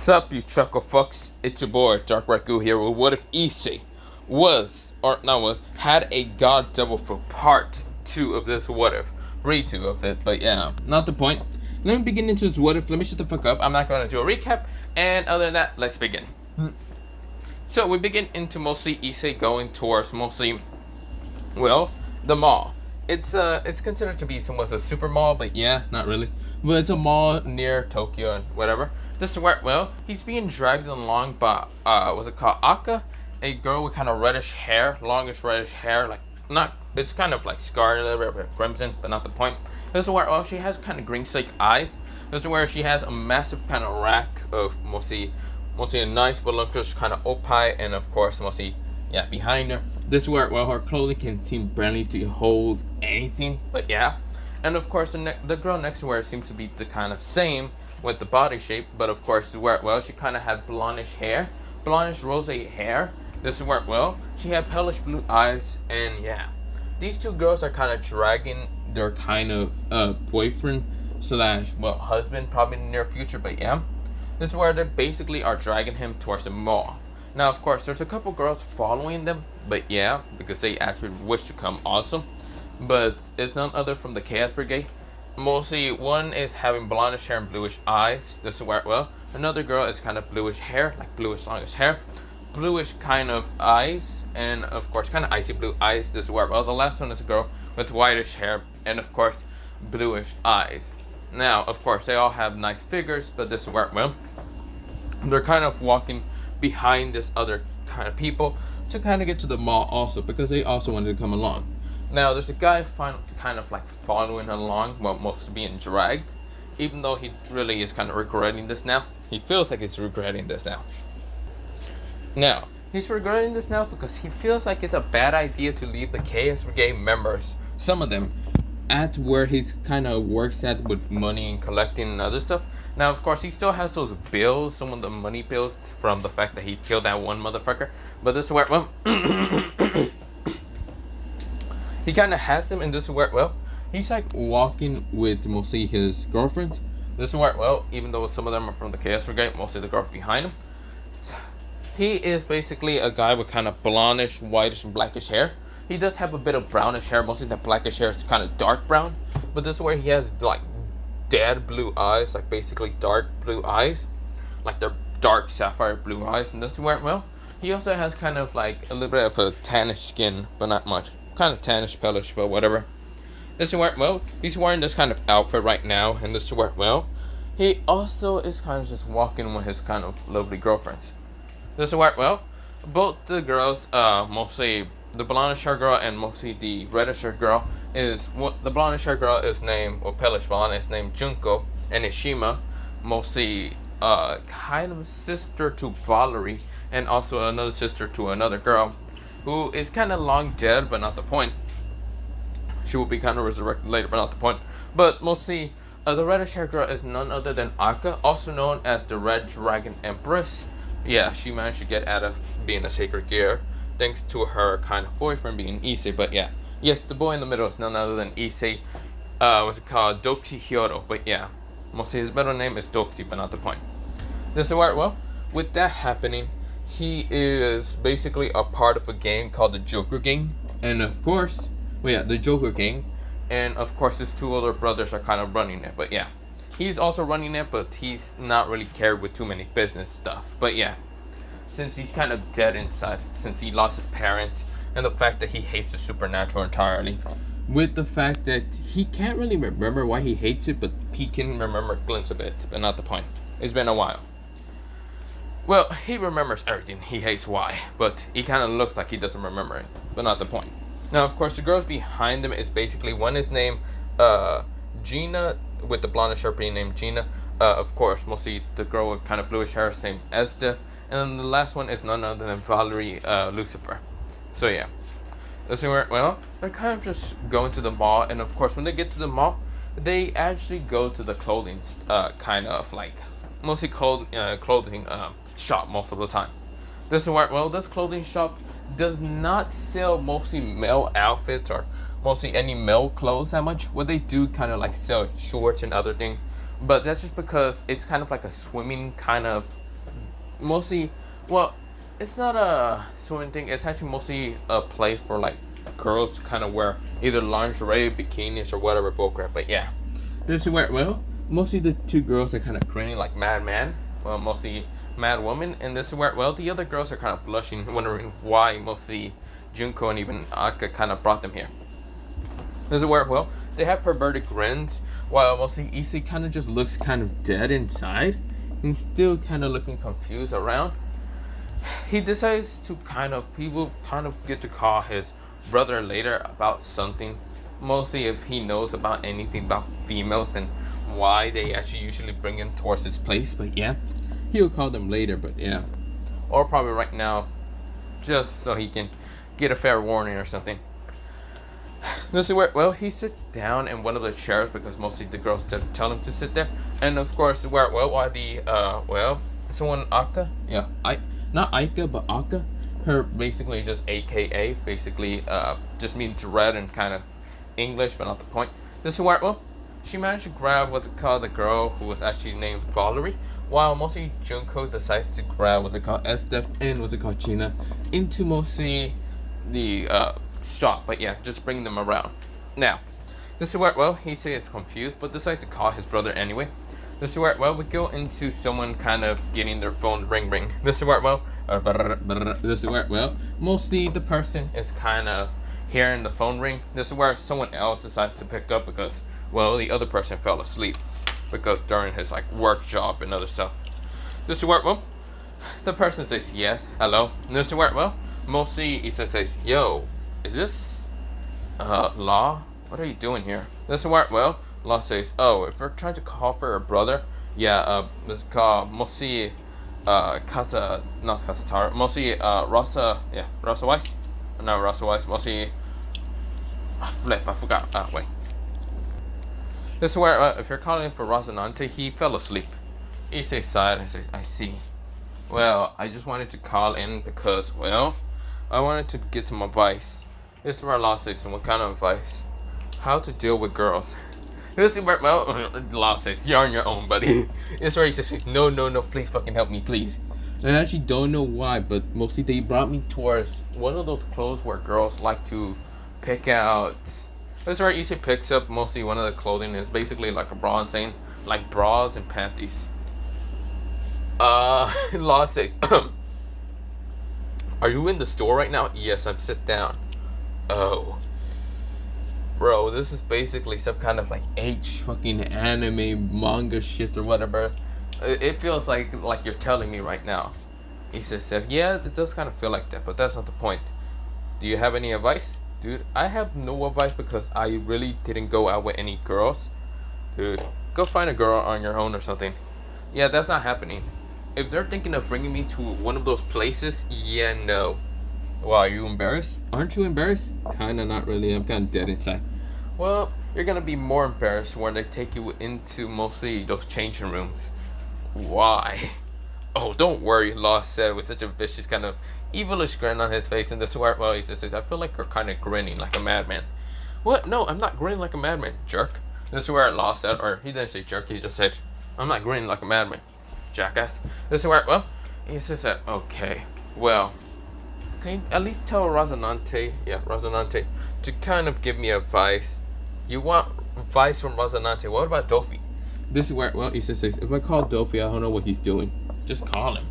Sup, you chuckle fucks? It's your boy, Dark Raku here with What If Issei had a God Devilfruit part 2 of this What If. Read 2 of it, but yeah, not the point. Let me begin into this What If. Let me shut the fuck up. I'm not going to do a recap, and other than that, let's begin. So we begin into mostly Issei going towards mostly, well, the mall. It's considered to be somewhat a super mall, but yeah, not really. But it's a mall near Tokyo and whatever. This is where, well, he's being dragged along by, what's it called, Aka? A girl with kind of reddish hair, longish reddish hair, like, not, it's kind of like scarred a little bit, crimson, but not the point. This is where, well, she has kind of green-like eyes. This is where she has a massive kind of rack of mostly a nice voluptuous kind of opai, and of course, mostly, yeah, behind her. This is where, well, her clothing can seem barely to hold anything, but yeah. And of course, the girl next to her seems to be the kind of same with the body shape, but of course, where, well, she kind of had blondish hair, blondish rose hair. This is where, well, she had palish blue eyes, and yeah. These two girls are kind of dragging their kind of boyfriend slash, well, husband, probably in the near future, but yeah. This is where they basically are dragging him towards the mall. Now, of course, there's a couple girls following them, but yeah, because they actually wish to come also. But it's none other from the Chaos Brigade. Mostly, one is having blondish hair and bluish eyes. This is where, well, another girl is kind of bluish hair, like bluish longish hair, bluish kind of eyes, and of course, kind of icy blue eyes. This is where, well, the last one is a girl with whitish hair, and of course, bluish eyes. Now, of course, they all have nice figures, but this is where, well, they're kind of walking behind this other kind of people to kind of get to the mall also, because they also wanted to come along. Now, there's a guy kind of like following along, well, mostly being dragged, even though he really is kind of regretting this now. He feels like he's regretting this now. Now, he's regretting this now because he feels like it's a bad idea to leave the Chaos Brigade members, some of them, at where he's kind of works at with money and collecting and other stuff. Now, of course, he still has those bills, some of the money bills from the fact that he killed that one motherfucker. But this is where, well, he kind of has them, and this is where, well, he's like walking with mostly his girlfriend. This is where, well, even though some of them are from the Chaos Brigade, mostly the girl behind him, he is basically a guy with kind of blondish, whitish, and blackish hair. He does have a bit of brownish hair, mostly the blackish hair is kind of dark brown. But this is where he has like dead blue eyes, like basically dark blue eyes, like they're dark sapphire blue eyes. And this is where, well, he also has kind of like a little bit of a tannish skin, but not much. Kind of tannish, palish, but whatever. This is where, well, he's wearing this kind of outfit right now, and this is where, well, he also is kind of just walking with his kind of lovely girlfriends. This is where, well, both the girls, mostly the blondish hair girl and mostly the reddish hair girl is, what the blondish hair girl is named, or palish blonde is named Junko, and Ishima, mostly kind of sister to Valerie, and also another sister to another girl, who is kind of long dead, but not the point. She will be kind of resurrected later, but not the point. But mostly, the reddish hair girl is none other than Aka, also known as the Red Dragon Empress. Yeah, she managed to get out of being a sacred gear, thanks to her kind of boyfriend being Issei. But yeah, yes, the boy in the middle is none other than Issei. What's it called? Doxy Hyodo. But yeah, mostly his middle name is Doxy, but not the point. This is where, well, with that happening, he is basically a part of a gang called the Joker Gang. And of course, well, yeah, the Joker Gang. And of course, his two older brothers are kind of running it. But yeah, he's also running it, but he's not really cared with too many business stuff. But yeah, since he's kind of dead inside, since he lost his parents, and the fact that he hates the supernatural entirely, with the fact that he can't really remember why he hates it, but he can remember a glimpse of it, but not the point. It's been a while. Well, he remembers everything. He hates why, but he kind of looks like he doesn't remember it, but not the point. Now, of course, the girls behind him is basically, one is named Gina, with the blondish hair being named Gina. Of course, mostly the girl with kind of bluish hair is named Esther. And then the last one is none other than Valerie Lucifer. So yeah. This is where, well, they're kind of just going to the mall. And of course, when they get to the mall, they actually go to the clothing kind of like, mostly clothing shop most of the time. This is where, well, this clothing shop does not sell mostly male outfits or mostly any male clothes that much. What they do kind of like sell shorts and other things. But that's just because it's kind of like a swimming kind of mostly, well, it's not a swimming thing. It's actually mostly a place for like girls to kind of wear either lingerie, bikinis, or whatever bullcrap. But yeah, this is where, well, mostly the two girls are kind of grinning like madman. Well, mostly mad woman, and this is where, well, the other girls are kind of blushing, wondering why mostly Junko and even Aka kind of brought them here. This is where, well, they have perverted grins, while mostly Issei kind of just looks kind of dead inside, and still kind of looking confused around. He decides to he will kind of get to call his brother later about something, mostly if he knows about anything about females and why they actually usually bring him towards his place. But yeah, he'll call them later. But yeah, or probably right now, just so he can get a fair warning or something. This is where, well, he sits down in one of the chairs because mostly the girls tell him to sit there. And of course, where, well, while the well, someone Aka, yeah, not Aika but Aka, her basically just AKA, basically just means red and kind of English, but not the point. This is where, well, she managed to grab what's it called, the girl who was actually named Valerie, while mostly Junko decides to grab what's it called, Estef and what's it called, China, into mostly the shop. But yeah, just bring them around. Now, this is where, well, he says confused, but decides to call his brother anyway. This is where, well, we go into someone kind of getting their phone ring. This is where, well, this is where, well, mostly the person is kind of hearing the phone ring. This is where someone else decides to pick up because, well, the other person fell asleep because during his like work job and other stuff. This is where, well, the person says yes, hello. And this is where, well, mostly he says, yo, is this Law? What are you doing here? This is where, well, Law says, oh, if we're trying to call for her brother, yeah, let's call mostly Kasa, not Kasatara, mostly Rasa, yeah, Rasa Weiss, not Rasa Weiss, mostly I forgot, wait. This is where, if you're calling for Rosanante, he fell asleep. Issei sighed and says, I see. Well, I just wanted to call in because, well, I wanted to get some advice. This is where Law says, what kind of advice? How to deal with girls. This is where, well, Law says, you're on your own, buddy. This is where he says, no, please fucking help me, please. I actually don't know why, but mostly they brought me towards one of those clothes where girls like to pick out. This is where Issei picks up mostly one of the clothing. It's basically like a bra and saying, like bras and panties. Law says, are you in the store right now? Yes, I'm sit down. Oh. Bro, this is basically some kind of like fucking anime manga shit or whatever. It feels like you're telling me right now. Issei said, yeah, it does kind of feel like that, but that's not the point. Do you have any advice? Dude, I have no advice because I really didn't go out with any girls. Dude, go find a girl on your own or something. Yeah, that's not happening. If they're thinking of bringing me to one of those places, yeah, no. Well, are you embarrassed? Aren't you embarrassed? Kinda, not really. I'm kinda dead inside. Well, you're gonna be more embarrassed when they take you into mostly those changing rooms. Why? Oh, don't worry, Law said with such a vicious kind of evilish grin on his face. And this is where, well, he just says, I feel like you're kind of grinning like a madman. What? No, I'm not grinning like a madman, jerk. This is where Law said, or he didn't say jerk, he just said, I'm not grinning like a madman, jackass. This is where, well, he just said, okay, well, can you at least tell Rosanante, to kind of give me advice? You want advice from Rosanante? What about Dofi? This is where, well, he says, if I call Dofi, I don't know what he's doing. Just call him.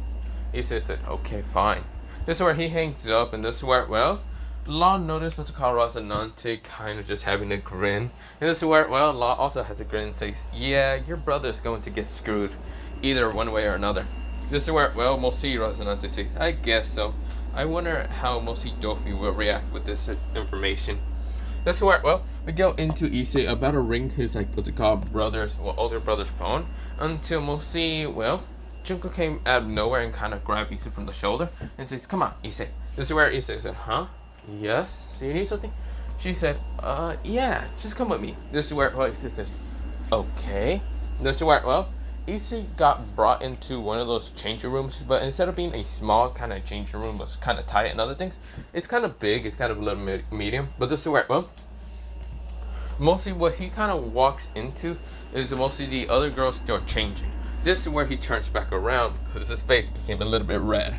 He says that, okay, fine. This is where he hangs up, and this is where, well, Law noticed what's called Rosanante kind of just having a grin. And this is where, well, Law also has a grin and says, yeah, your brother's going to get screwed, either one way or another. This is where, well, mostly Rosanante says, I guess so. I wonder how mostly Dofi will react with this information. This is where, well, we go into Issei about to ring his, like, what's it called, older brother's phone, until mostly, well, Junko came out of nowhere and kind of grabbed Issei from the shoulder and says, come on, Issei. This is where Issei said, huh? Yes? So you need something? She said, yeah, just come with me. This is where, well, Issei says, okay. This is where, well, Issei got brought into one of those changing rooms, but instead of being a small kind of changing room was kind of tight and other things, it's kind of big, it's kind of a little medium. But this is where, well, mostly what he kind of walks into is mostly the other girls still changing. This is where he turns back around because his face became a little bit red.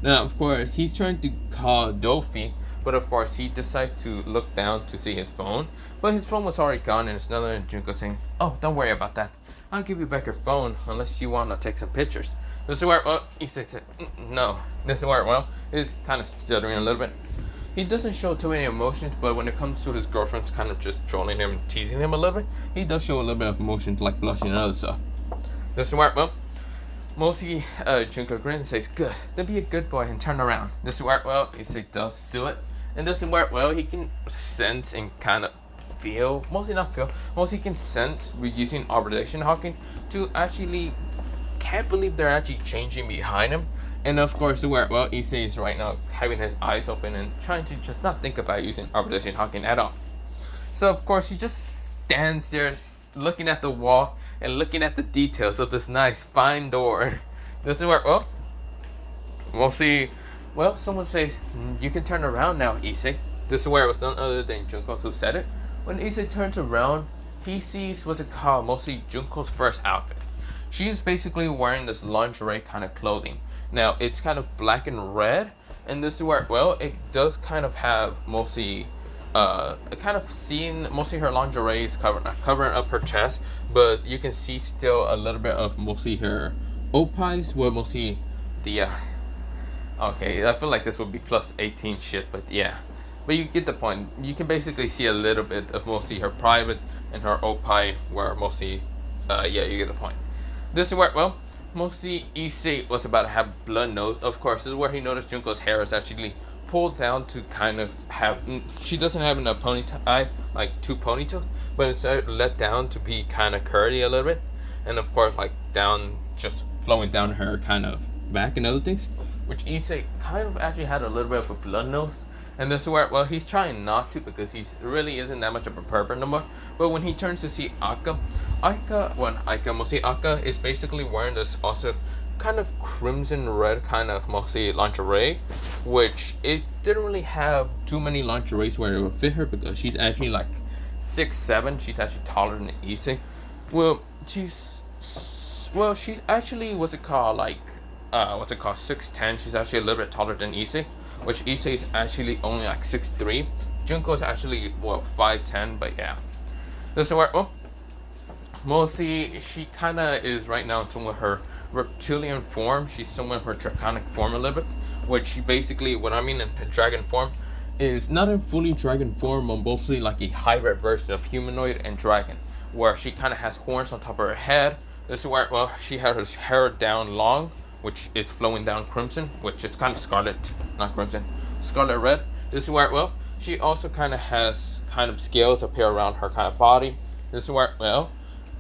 Now, of course, he's trying to call Dofi, but of course, he decides to look down to see his phone. But his phone was already gone, and it's another Junko saying, "Oh, don't worry about that. I'll give you back your phone unless you want to take some pictures." This is where, well, he says, "No." This is where, well, he's kind of stuttering a little bit. He doesn't show too many emotions, but when it comes to his girlfriend's kind of just trolling him and teasing him a little bit, he does show a little bit of emotions, like blushing and other stuff. This is where, well, mostly Junko grins and says, "Good, then be a good boy and turn around." This is where, well, Issei does do it. And this is where, well, he can sense and kind of feel, mostly not feel, mostly can sense with using observation hawking to actually can't believe they're actually changing behind him. And of course, where, well, Issei is right now having his eyes open and trying to just not think about using observation hawking at all. So of course, he just stands there looking at the wall and looking at the details of this nice fine door. This is where, well, we'll see. Well, someone says, "You can turn around now, Issei." This is where it was none other than Junko who said it. When Issei turns around, he sees what's it called, mostly Junko's first outfit. She's basically wearing this lingerie kind of clothing. Now, it's kind of black and red, and this is where, well, it does kind of have mostly, kind of seeing, mostly her lingerie is covering up her chest, but you can see still a little bit of mostly her opis, well, mostly the, okay, I feel like this would be plus 18 shit, but yeah. But you get the point. You can basically see a little bit of mostly her private and her opi, where mostly, yeah, you get the point. This is where, well, mostly Issei was about to have blood nose. Of course, this is where he noticed Junko's hair is actually pulled down to kind of have, she doesn't have enough ponytail, like two ponytails, but instead let down to be kind of curly a little bit. And of course, like down, just flowing down her kind of back and other things, which Issei kind of actually had a little bit of a blood nose. And this is where, well, he's trying not to because he really isn't that much of a pervert no more. But when he turns to see Aka, mostly Aka is basically wearing this also kind of crimson red kind of mostly lingerie, which it didn't really have too many lingeries where it would fit her because she's actually like 6'7". She's actually taller than Issei. Well, she's actually, what's it called, 6'10". She's actually a little bit taller than Issei, which Issei is actually only like 6'3". Junko is actually, well, 5'10", but yeah. This is where, well, mostly she kind of is right now in some of her reptilian form. She's somewhat in her draconic form a little bit, which she basically, what I mean in dragon form, is not in fully dragon form, but mostly like a hybrid version of humanoid and dragon, where she kind of has horns on top of her head. This is where, well, she has her hair down long, which is flowing down crimson, which is kind of scarlet, not crimson, scarlet red. This is where, well, she also kind of has kind of scales up here around her kind of body. This is where, well,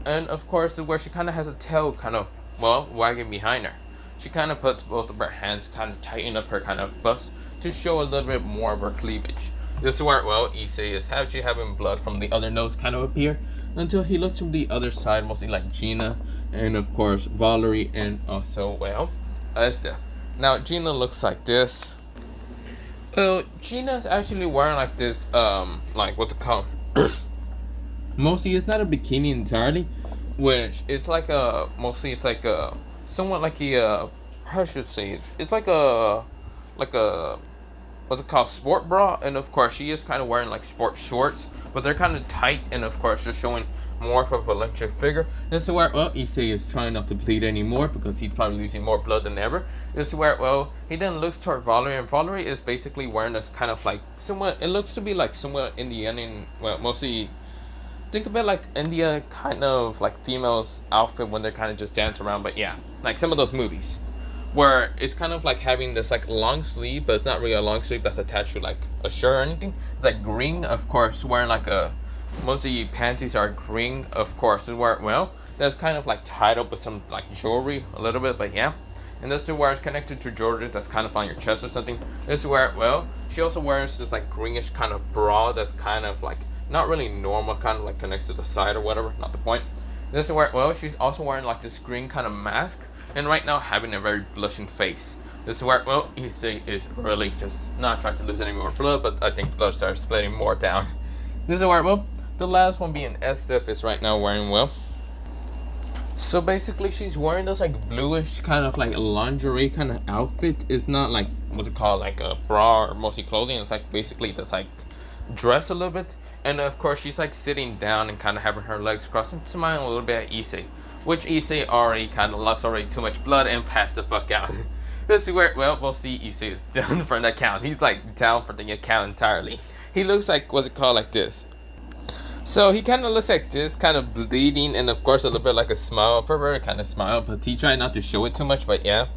and of course, this is where she kind of has a tail kind of, well, wagging behind her. She kind of puts both of her hands, kind of tighten up her kind of bust to show a little bit more of her cleavage. This is where, well, Issei is actually having blood from the other nose kind of appear until he looks from the other side, mostly like Gina, and of course Valerie, and also, well, Estef. Now Gina looks like this. Well, Gina's actually wearing like this, like what's it called? Mostly it's not a bikini entirely, which it's like a, mostly it's like a, somewhat like a, how should I say it? It's like a, what's it called, sport bra, and of course she is kind of wearing like sport shorts, but they're kind of tight, and of course just showing more of a voluptuous figure. This is where, well, Issei is trying not to bleed anymore because he's probably losing more blood than ever. This is where, well, he then looks toward Valerie, and Valerie is basically wearing this kind of like somewhat, it looks to be like somewhat Indian, well, mostly think of it like India kind of like females outfit when they're kind of just dance around, but yeah, like some of those movies where it's kind of like having this like long sleeve, but it's not really a long sleeve that's attached to like a shirt or anything. It's like green, of course, wearing like a, mostly panties are green, of course, is where, well, that's kind of like tied up with some like jewelry a little bit, but yeah. And this is where it's connected to jewelry that's kind of on your chest or something. This is where, well, she also wears this like greenish kind of bra that's kind of like not really normal, kind of like connects to the side or whatever, not the point. This is where, well, she's also wearing like this green kind of mask, and right now having a very blushing face. This is where, well, Issei is really just not trying to lose any more blood, but I think blood starts splitting more down. This is where, well, the last one being Estef is right now wearing, well, So basically, she's wearing this like bluish kind of like lingerie kind of outfit. It's not like what's it called, like a bra or mostly clothing. It's like basically this like dress a little bit. And of course, she's like sitting down and kind of having her legs crossed and smiling a little bit at Issei, which Issei already kind of lost already too much blood and passed the fuck out. This is where, well, we'll see Issei is done for the account. He's like down for the account entirely. He looks like, what's it called, like this. So he kind of looks like this, kind of bleeding, and of course a little bit like a smile, pervert kind of smile, but he tried not to show it too much, but yeah.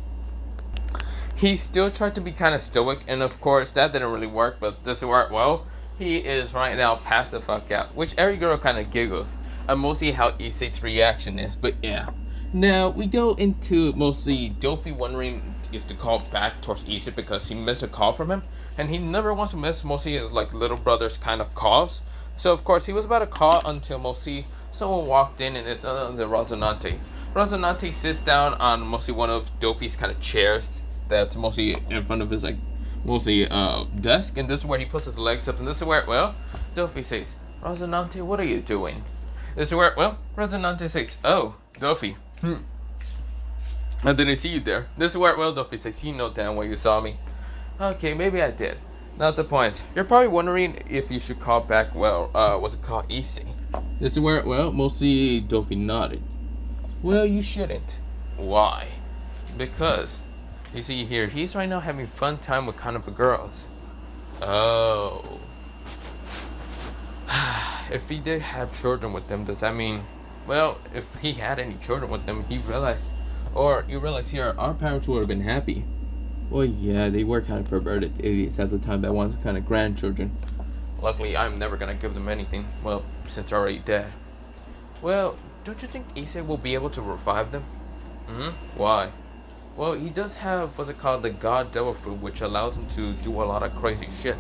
He still tried to be kind of stoic, and of course that didn't really work, but this worked well. He is right now passed the fuck out, which every girl kind of giggles. And mostly how Issei's reaction is, but yeah. Now we go into mostly Dofi wondering if to call back towards Issei because he missed a call from him, and he never wants to miss mostly his like little brother's kind of calls. So of course he was about to call until mostly someone walked in, and it's the Rosinante. Rosinante sits down on mostly one of Dofi's kind of chairs that's mostly in front of his like mostly desk, and this is where he puts his legs up, and this is where, well, Dofi says, Rosinante, what are you doing? This is where, well, Rosinante says, oh, Dofi, I didn't see you there. This is where, well, Dofi says, you know damn well you saw me. Okay, maybe I did. Not the point. You're probably wondering if you should call back, well, what's it called, Issei. This is where, well, mostly Dofi nodded. Well, you shouldn't. Why? Because, you see here, he's right now having fun time with kind of the girls. Oh. If he did have children with them, does that mean, well, if he had any children with them, he realized, or you realize here, our parents would have been happy. Well, yeah, they were kind of perverted idiots at the time that wanted kind of grandchildren. Luckily, I'm never gonna give them anything. Well, since they're already dead. Well, don't you think Issei will be able to revive them? Why? Well, he does have, what's it called, the god Devilfruit, which allows him to do a lot of crazy shit.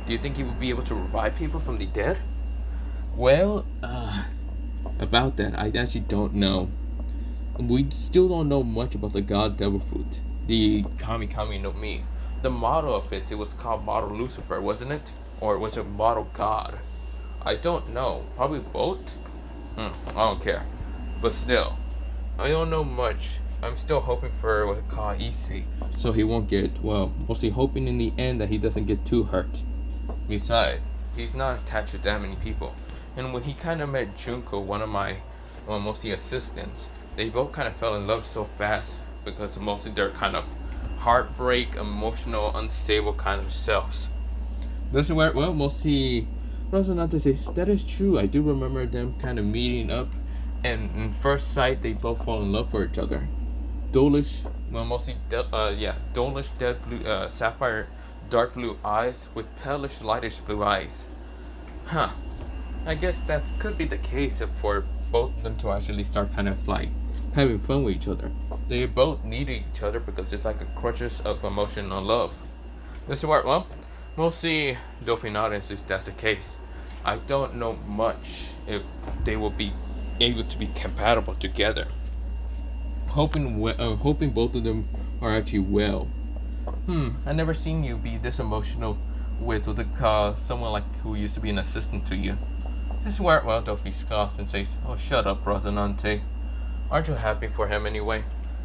Do you think he will be able to revive people from the dead? Well, about that, I actually don't know. We still don't know much about the god Devilfruit. The Kami Kami no Mi. The model of it was called Model Lucifer, wasn't it? Or was it Model God? I don't know. Probably both? I don't care. But still, I don't know much. I'm still hoping for what's called Issei, so he won't get, well, mostly hoping in the end that he doesn't get too hurt. Besides, he's not attached to that many people. And when he kind of met Junko, one of my, well, mostly assistants, they both kind of fell in love so fast because mostly they're kind of heartbreak, emotional, unstable kind of selves. This is where, well, mostly Rosinante says, that is true. I do remember them kind of meeting up, and in first sight, they both fall in love for each other. Dolish, well, mostly, dolish, dead blue, sapphire, dark blue eyes with palish, lightish blue eyes. Huh. I guess that could be the case if for both of them to actually start kind of like having fun with each other. They both need each other because it's like a crutches of emotional love. This is what, well, mostly Dofi nods if that's the case. I don't know much if they will be able to be compatible together. Hoping both of them are actually well. I never seen you be this emotional with someone like who used to be an assistant to you. This is where, well, Dofi scoffs and says, oh, shut up, Rosinante. Aren't you happy for him anyway?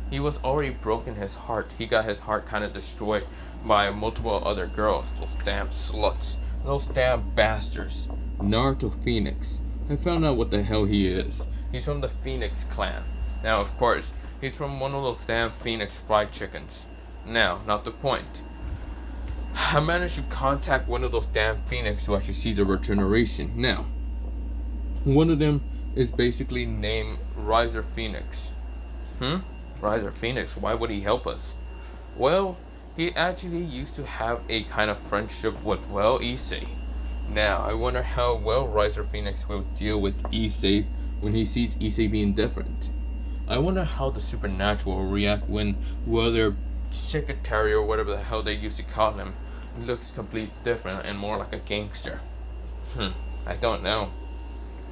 He was already broken his heart. He got his heart kind of destroyed by multiple other girls. Those damn sluts. Those damn bastards. Naruto Phoenix. I found out what the hell he is. He's from the Phoenix clan. Now, of course, he's from one of those damn Phoenix fried chickens. Now, not the point. I managed to contact one of those damn Phoenix to actually see the regeneration. Now, one of them is basically named Riser Phoenix. Riser Phoenix, why would he help us? Well, he actually used to have a kind of friendship with, well, Issei. Now, I wonder how well Riser Phoenix will deal with Issei when he sees Issei being different. I wonder how the supernatural will react when, well, their secretary or whatever the hell they used to call him looks completely different and more like a gangster. I don't know.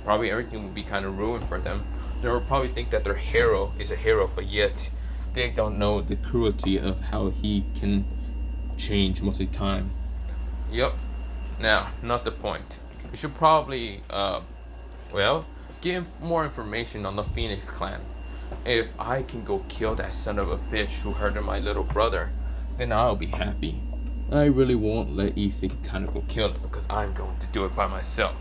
Probably everything will be kind of ruined for them. They will probably think that their hero is a hero, but yet they don't know the cruelty of how he can change most of the time. Yep. Now, not the point. We should probably, well, give more information on the Phoenix clan. If I can go kill that son of a bitch who hurted my little brother, then I'll be happy. I really won't let Issei kind of go kill him because I'm going to do it by myself.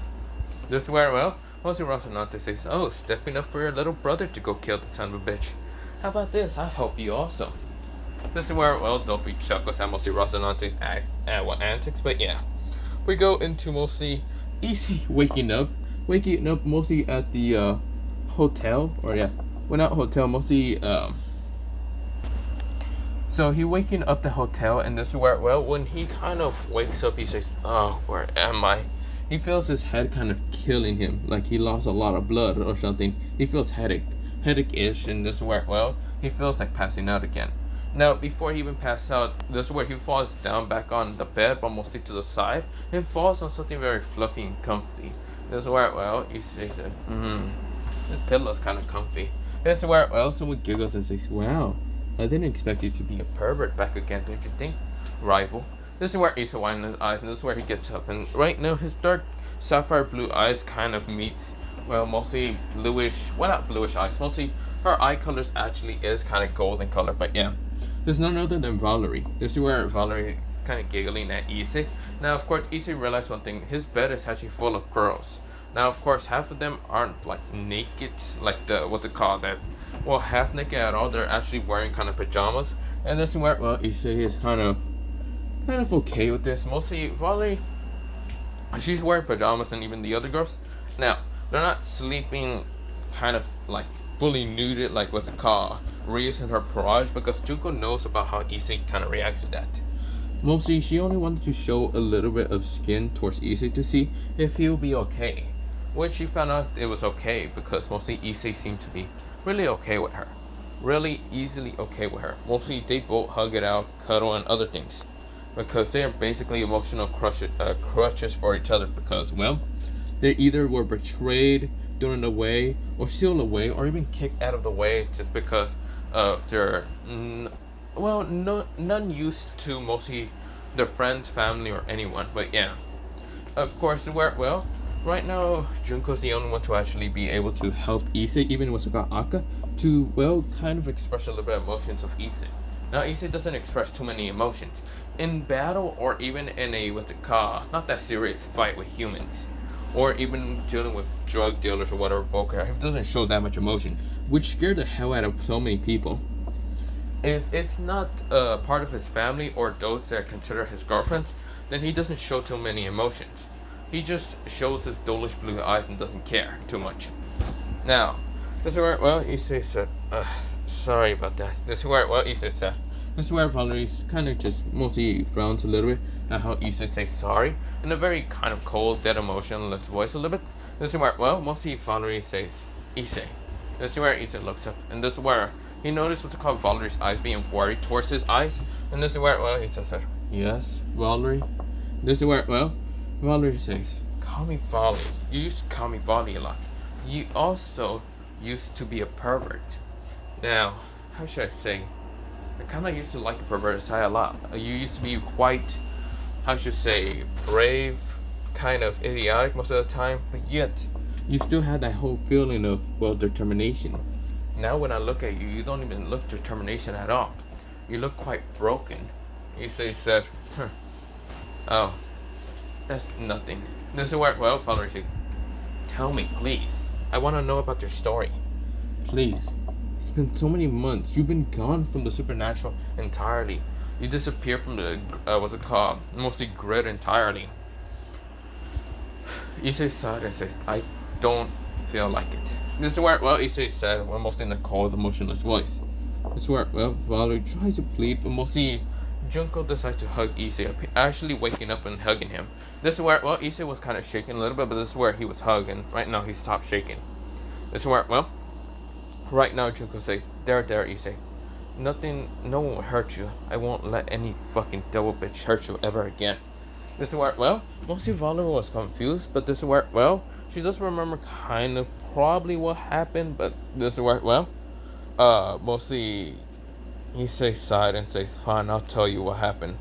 This is where, well, Mostly Rocinante says, oh, stepping up for your little brother to go kill the son of a bitch. How about this? I'll help you also. This is where, well, Dolphy chuckles at mostly Rocinante's antics, but yeah. We go into mostly Issei waking up mostly at the hotel, or yeah, well, not hotel, mostly so he waking up the hotel, and this is where, well, when he kind of wakes up, he says, oh, where am I? He feels his head kind of killing him, like he lost a lot of blood or something. He feels headache-ish, and this is where, well, he feels like passing out again. Now, before he even passes out, this is where he falls down back on the bed, but mostly to the side, and falls on something very fluffy and comfy. This is where, well, he says, this pillow's kind of comfy. This is where, well, someone giggles and says, wow, I didn't expect you to be a pervert back again, don't you think, rival? This is where Issei widens his eyes, and this is where he gets up, and right now his dark sapphire blue eyes kind of meets, well, mostly bluish, well, not bluish eyes, mostly her eye colors actually is kind of golden color, but yeah. There's none other than Valerie. This is where Valerie is kind of giggling at Issei. Now, of course, Issei realized one thing. His bed is actually full of girls. Now, of course, half of them aren't like naked, like the, what's it called, that, well, half naked at all. They're actually wearing kind of pajamas. And this is where, well, Issei is kind of okay with this. Mostly, Valerie, she's wearing pajamas, and even the other girls. Now, they're not sleeping kind of like fully nuded, like what's it called, Rias in her barrage, because Junko knows about how Issei kind of reacts to that. Mostly, she only wanted to show a little bit of skin towards Issei to see if he'll be okay. Which she found out it was okay, because mostly Issei seemed to be really okay with her. Really easily okay with her. Mostly, they both hug it out, cuddle, and other things. Because they are basically emotional crutches for each other, because, well, they either were betrayed, thrown away, or sealed away, or even kicked out of the way just because of their, well, none used to mostly their friends, family, or anyone. But yeah, of course, well, right now Junko's the only one to actually be able to help Issei, even with Aka, to, well, kind of express a little bit of emotions of Issei. Now, Issei doesn't express too many emotions in battle, or even in a, what's it called, not that serious fight with humans, or even dealing with drug dealers or whatever. He doesn't show that much emotion, which scared the hell out of so many people. If it's not part of his family or those that consider his girlfriends, then he doesn't show too many emotions. He just shows his dullish blue eyes and doesn't care too much. Now, this is where, well, Issei said, sorry about that. This is where, well, Issei said, this is where Valerie's kind of just mostly frowns a little bit at how Issei says sorry in a very kind of cold, dead, emotionless voice a little bit. This is where, well, mostly Valerie says Issei. This is where Issei looks up, and this is where he noticed what's called Valerie's eyes being worried towards his eyes, and this is where, well, Issei said, yes, Valerie. This is where, well, Valerie says, call me Valerie. You used to call me Valerie a lot. You also used to be a pervert. Now, how should I say? I kind of used to like a perverted side a lot. You used to be quite, how should I say, brave, kind of idiotic most of the time, but yet you still had that whole feeling of, well, determination. Now when I look at you, you don't even look determination at all. You look quite broken. Issei said, oh, that's nothing. This is where, well, Valerie said, tell me, please. I want to know about your story. Please. It's been so many months. You've been gone from the supernatural entirely. You disappeared from the, what's it called? Mostly grid entirely. Issei sighed and says, I don't feel like it. This is where, well, Issei said, well, mostly in a cold, emotionless voice. This is where, well, Valerie tries to plead, but mostly Junko decides to hug Issei, actually waking up and hugging him. This is where, well, Issei was kind of shaking a little bit, but this is where he was hugging. Right now, he stopped shaking. This is where, well, right now, Junko says, there, Issei. Nothing, no one will hurt you. I won't let any fucking devil bitch hurt you ever again. This is where, well, mostly Valerie was confused, but this is where, well, she does remember kind of probably what happened, but this is where, well, mostly Issei sighed and says, fine, I'll tell you what happened.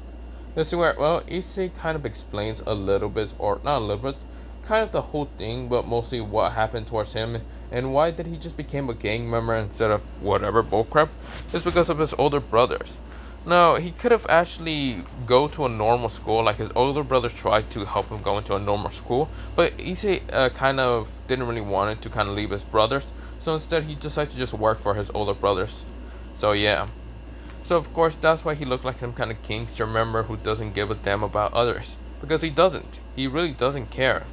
This is where, well, Issei kind of explains a little bit, or not a little bit, kind of the whole thing, but mostly what happened towards him and why did he just became a gang member instead of whatever bullcrap is because of his older brothers. Now, he could have actually go to a normal school, like his older brothers tried to help him go into a normal school, but Issei kind of didn't really want it to kind of leave his brothers, so instead he decided to just work for his older brothers. So yeah. So of course that's why he looked like some kind of gangster member who doesn't give a damn about others. Because he doesn't. He really doesn't care.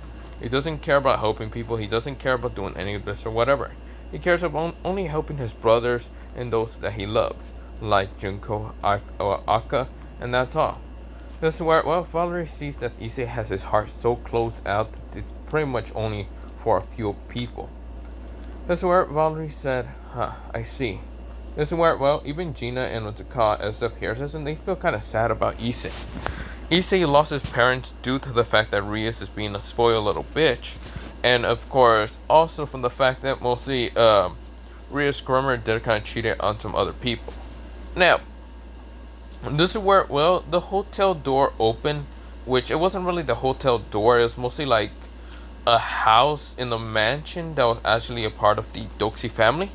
He doesn't care about helping people, he doesn't care about doing any of this or whatever. He cares about only helping his brothers and those that he loves, like Junko, Aka, and that's all. This is where, well, Valerie sees that Issei has his heart so closed out that it's pretty much only for a few people. This is where Valerie said, I see. This is where, well, even Gina and Otaka and stuff hears this and they feel kind of sad about Issei. Issei lost his parents due to the fact that Rias is being a spoiled little bitch. And of course, also from the fact that mostly Rias' grandmother did kind of cheated on some other people. Now, this is where, well, the hotel door opened, which it wasn't really the hotel door, it was mostly like a house in the mansion that was actually a part of the Doxy family.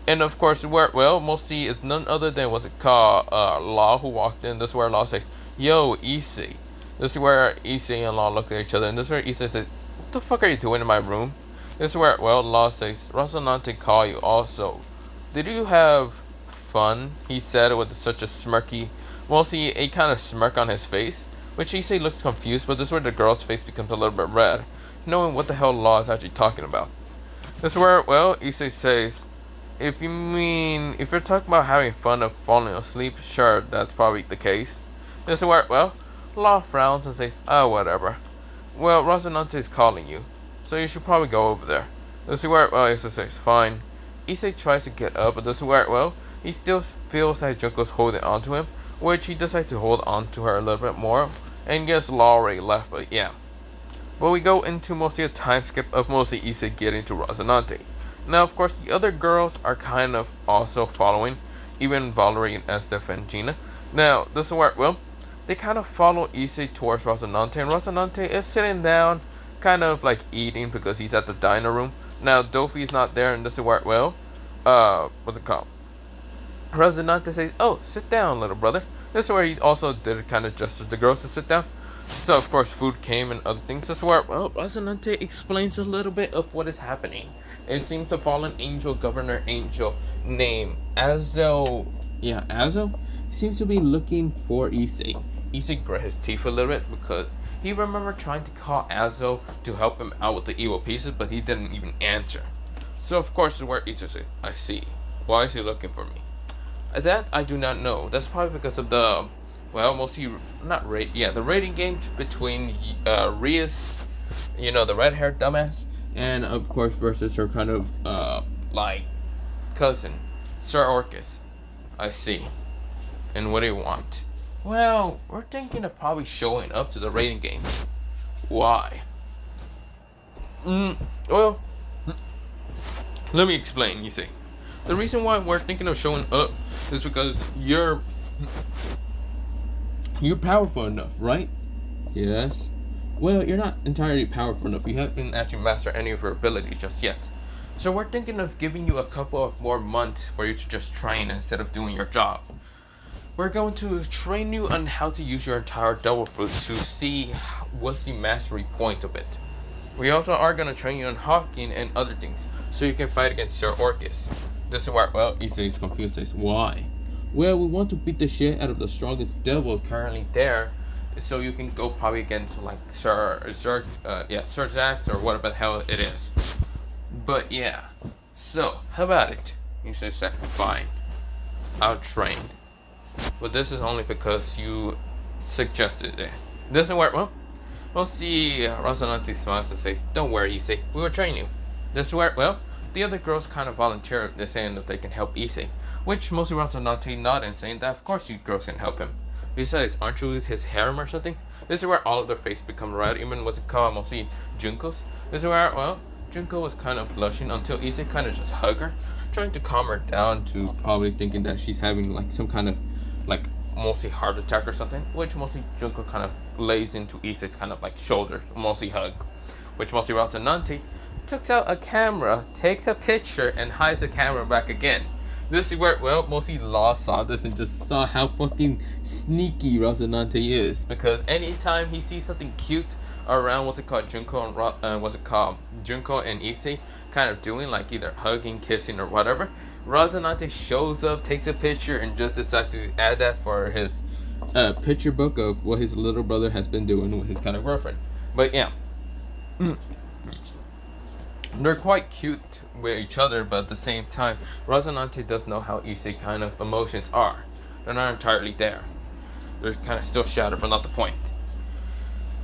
And of course, where, well, mostly it's none other than what's it called, Law who walked in. This is where Law says, yo, Issei. This is where Issei and Law look at each other, and this is where Issei says, what the fuck are you doing in my room? This is where, well, Law says, Rosanante call you also. Did you have fun? He said with such a smirky, mostly a kind of smirk on his face, which Issei looks confused, but this is where the girl's face becomes a little bit red, knowing what the hell Law is actually talking about. This is where, well, Issei says, if you're talking about having fun of falling asleep, sure, that's probably the case. This is where, well, Law frowns and says, oh, whatever. Well, Rosanante is calling you, so you should probably go over there. This is where, well, Issei says, fine. Issei tries to get up, but this is where, well, he still feels that Junko's holding on to him, which he decides to hold on to her a little bit more, and yes, Law already left, but yeah. But we go into mostly a time skip of mostly Issei getting to Rosanante. Now, of course, the other girls are kind of also following, even Valerie and Estef and Gina. Now, this is where, well, they kind of follow Issei towards Rosanante, and Rosanante is sitting down, kind of like eating because he's at the diner room. Now, Dofi is not there, and this is where, well, what's it called? Rosanante says, oh, sit down, little brother. This is where he also did kind of gesture to the girls to sit down. So, of course, food came and other things. This is where, well, Rosanante explains a little bit of what is happening. It seems the fallen angel, Governor Angel, named Azo. Yeah, Azo seems to be looking for Issei. Issei grit his teeth a little bit because he remembered trying to call Azo to help him out with the evil pieces, but he didn't even answer. So, of course, this is where Issei says, I see. Why is he looking for me? That I do not know. That's probably because of the, well, mostly, not rate, yeah, the rating games between Rias, you know, the red-haired dumbass, and of course versus her kind of like cousin, Sir Orcus. I see. And what do you want? Well, we're thinking of probably showing up to the rating game. Why? Well, let me explain. You see, the reason why we're thinking of showing up is because you're powerful enough, right? Yes. Well, you're not entirely powerful enough. You haven't actually mastered any of your abilities just yet. So we're thinking of giving you a couple of more months for you to just train instead of doing your job. We're going to train you on how to use your entire Devilfruit to see what's the mastery point of it. We also are going to train you on hawking and other things, so you can fight against Sir Orcus. This is why, well, Issei is confused, says, why? Well, we want to beat the shit out of the strongest devil currently there, so you can go probably against like Sir Zax or whatever the hell it is. But yeah, so how about it? He says, fine, I'll train. But this is only because you suggested it. This is where, well, we'll see. Rosanante smiles and says, don't worry, Issei, we will train you. This is where, well, the other girls kind of volunteer, they're saying that they can help Issei, which mostly Rosanante nodded and saying that of course you girls can help him. Besides, aren't you his harem or something? This is where all of their faces become red, even what's it called, mostly Junko's. This is where, well, Junko was kind of blushing until Issei kind of just hugged her, trying to calm her down to probably thinking that she's having like some kind of like mostly heart attack or something, which mostly Junko kind of lays into Issei's kind of like shoulder, mostly hug. which mostly Rocinante, takes out a camera, takes a picture, and hides the camera back again. This is where, well, mostly Law saw this and just saw how fucking sneaky Rocinante is. Because anytime he sees something cute around Junko and Issei kind of doing, like either hugging, kissing, or whatever, Rocinante shows up, takes a picture, and just decides to add that for his picture book of what his little brother has been doing with his kind of girlfriend. But yeah. They're quite cute with each other, but at the same time, Rocinante does know how Issei kind of emotions are. They're not entirely there. They're kind of still shattered, but not the point.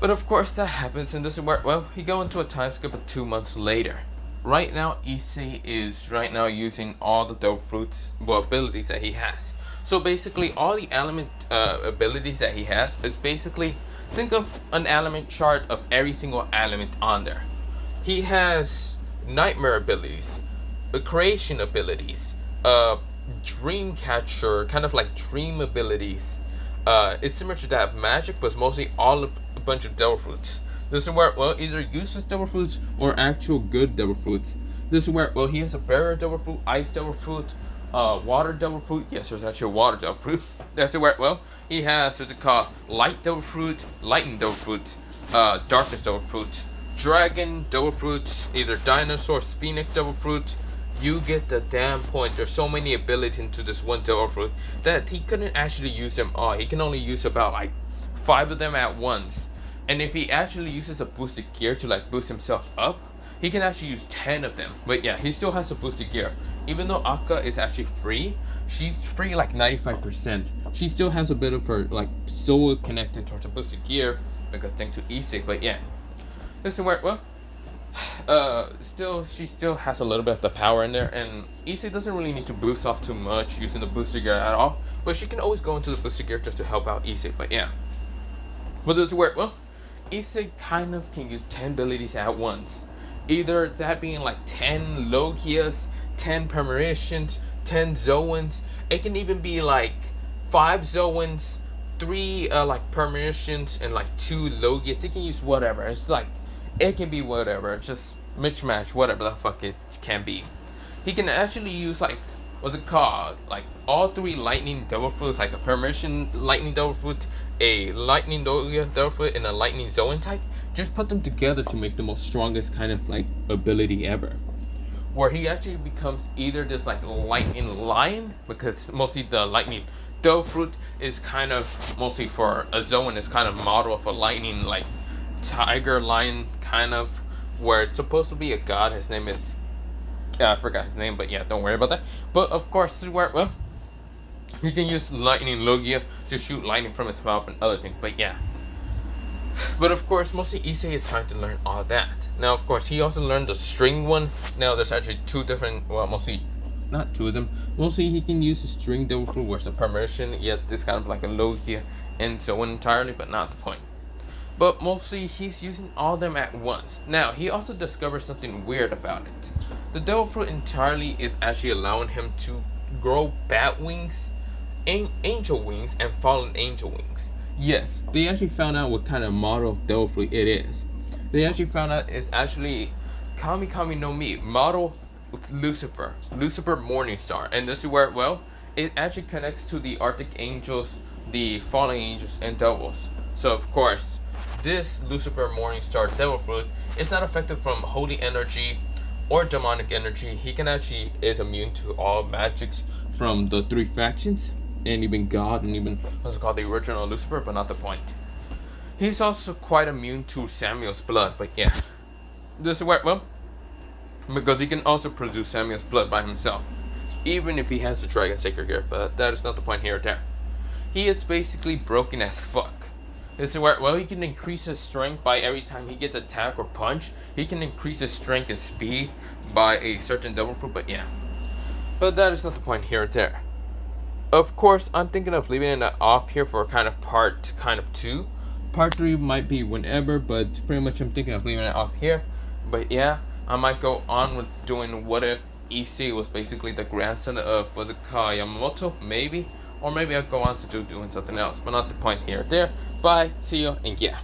But of course that happens, and this is where, well, he go into a time skip of 2 months later. Right now, Issei is using all the Devilfruit's abilities that he has. So basically, all the element abilities that he has is basically, think of an element chart of every single element on there. He has nightmare abilities, creation abilities, dream catcher, kind of like dream abilities. It's similar to that of magic, but it's mostly all a bunch of Devilfruits. This is where, well, either useless Devilfruits or actual good Devilfruits. This is where, well, he has a barrier Devilfruit, ice Devilfruit, water Devilfruit. Yes, there's actually a water Devilfruit. That's where, well, he has what's it called, light Devilfruit, lightning Devilfruit, darkness Devilfruit, dragon Devilfruit, either dinosaurs, phoenix Devilfruit. You get the damn point. There's so many abilities into this one Devilfruit that he couldn't actually use them all. He can only use about like 5 of them at once. And if he actually uses a boosted gear to like boost himself up, he can actually use 10 of them. But yeah, he still has a boosted gear. Even though Akka is actually free, she's free like 95%. She still has a bit of her like soul connected towards a boosted gear because thanks to Issei. But yeah, this is where, well, she still has a little bit of the power in there, and Issei doesn't really need to boost off too much using the booster gear at all, but she can always go into the booster gear just to help out Issei. But yeah, but this is where, well, Issei kind of can use 10 abilities at once, either that being like 10 Logias, 10 Premonitions, 10 Zoans. It can even be like 5 Zoans, 3 like Premonitions, and like 2 Logias. It can use whatever. It's like, it can be whatever, just mismatch, whatever the fuck it can be. He can actually use like, what's it called, like all 3 lightning Devilfruits, like a permission lightning Devilfruit, a lightning Devilfruit, and a lightning Zoan type. Just put them together to make the most strongest kind of like ability ever, where he actually becomes either this like lightning lion, because mostly the lightning Devilfruit is kind of mostly for a Zoan, is kind of model of a lightning like tiger lion kind of, where it's supposed to be a god. His name is, I forgot his name, but yeah, don't worry about that. But of course, this is where, well, he can use lightning Logia to shoot lightning from his mouth and other things. But yeah, but of course, mostly Issei is trying to learn all that. Now of course, he also learned the string one. Now there's actually 2 different, well, mostly not 2 of them. Mostly he can use the string Devilfruit, where's the permission, yet this kind of like a Logia and so on entirely, but not the point. But mostly he's using all of them at once. Now he also discovers something weird about it. The Devilfruit entirely is actually allowing him to grow bat wings, angel wings, and fallen angel wings. Yes, they actually found out what kind of model of Devilfruit it is. They actually found out it's actually Kami Kami no Mi, model with Lucifer Morningstar. And this is where, well, it actually connects to the Arctic Angels, the Fallen Angels, and Devils. So of course, this Lucifer Morningstar Devilfruit is not affected from holy energy or demonic energy. He can actually is immune to all magics from the 3 factions, and even God, and even what's it called, the original Lucifer, but not the point. He's also quite immune to Samuel's blood. But yeah, this is where, well, because he can also produce Samuel's blood by himself, even if he has the Dragon Sacred Gear. But that is not the point here or there. He is basically broken as fuck. This is where, well, he can increase his strength by every time he gets attacked or punched. He can increase his strength and speed by a certain Devilfruit, but yeah. But that is not the point here or there. Of course, I'm thinking of leaving it off here for part 2. Part 3 might be whenever, but pretty much I'm thinking of leaving it off here. But yeah, I might go on with doing what if Issei was basically the grandson of, what's it called, Yamamoto, maybe? Or maybe I'll go on to doing something else, but not the point here or there. Bye, see you, and yeah.